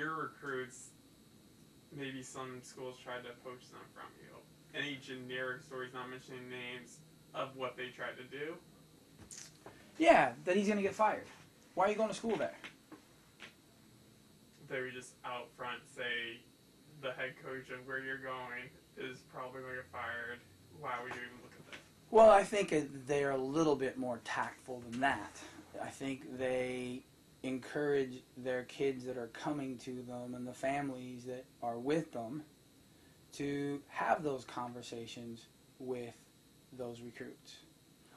your recruits, maybe some schools tried to poach them from you? Any generic stories, not mentioning names, of what they tried to do? Yeah, that he's going to get fired. Why are you going to school there? They would just out front say the head coach of where you're going is probably going to get fired. Why would you even look at that? Well, I think they're a little bit more tactful than that. I think they encourage their kids that are coming to them and the families that are with them to have those conversations with those recruits,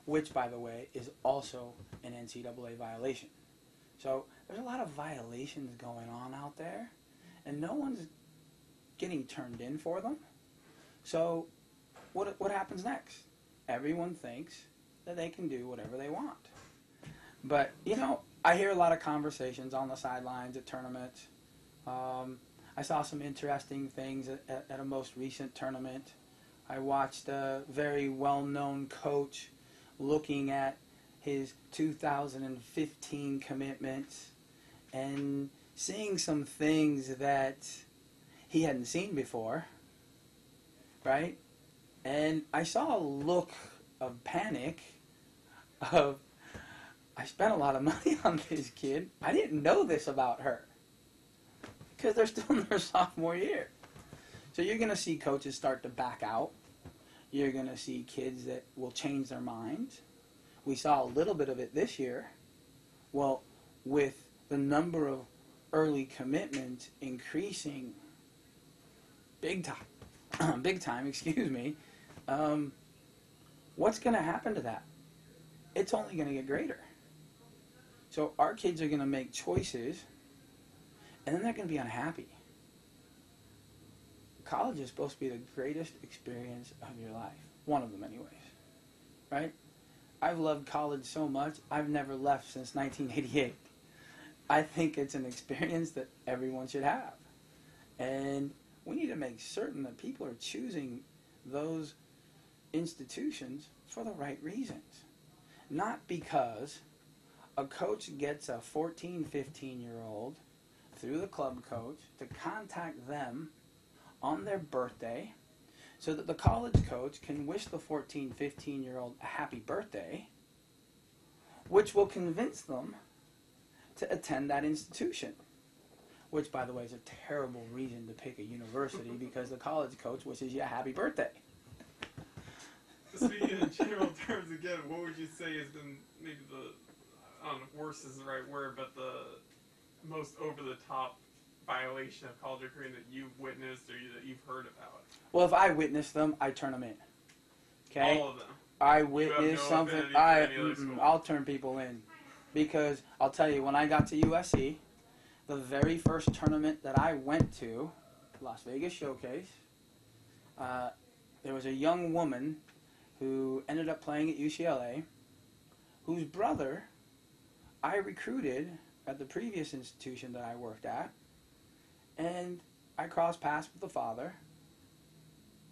which, by the way, is also an NCAA violation. So there's a lot of violations going on out there, and no one's getting turned in for them. So what happens next? Everyone thinks that they can do whatever they want. But, you know, I hear a lot of conversations on the sidelines at tournaments. I saw some interesting things at a most recent tournament. I watched a very well-known coach looking at his 2015 commitments and seeing some things that he hadn't seen before, right? And I saw a look of panic of, I spent a lot of money on this kid. I didn't know this about her because they're still in their sophomore year. So you're going to see coaches start to back out. You're going to see kids that will change their minds. We saw a little bit of it this year. Well, with the number of early commitments increasing big time, excuse me, what's going to happen to that? It's only going to get greater. So our kids are going to make choices, and then they're going to be unhappy. College is supposed to be the greatest experience of your life. One of them anyways, right? I've loved college so much, I've never left since 1988. I think it's an experience that everyone should have. And we need to make certain that people are choosing those institutions for the right reasons. Not because a coach gets a 14, 15-year-old through the club coach to contact them on their birthday so that the college coach can wish the 14, 15-year-old a happy birthday, which will convince them to attend that institution. Which, by the way, is a terrible reason to pick a university because the college coach wishes you a happy birthday. Speaking in general terms again, what would you say has been maybe I don't know if worse is the right word, but the most over-the-top violation of college recruiting that you've witnessed or that you've heard about? Well, if I witness them, I turn them in. Okay? All of them? I witness something, I'll turn people in. Because I'll tell you, when I got to USC, the very first tournament that I went to, Las Vegas Showcase, there was a young woman who ended up playing at UCLA, whose brother I recruited at the previous institution that I worked at, and I crossed paths with the father,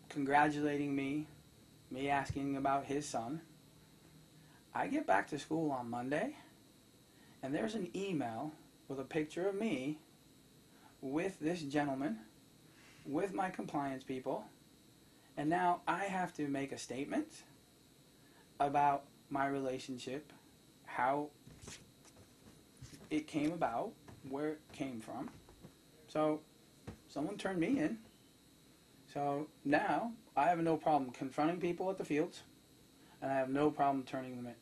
congratulating me asking about his son. I get back to school on Monday, and there's an email with a picture of me with this gentleman, with my compliance people, and now I have to make a statement about my relationship, how it came about, where it came from. So someone turned me in. So now I have no problem confronting people at the fields, and I have no problem turning them in.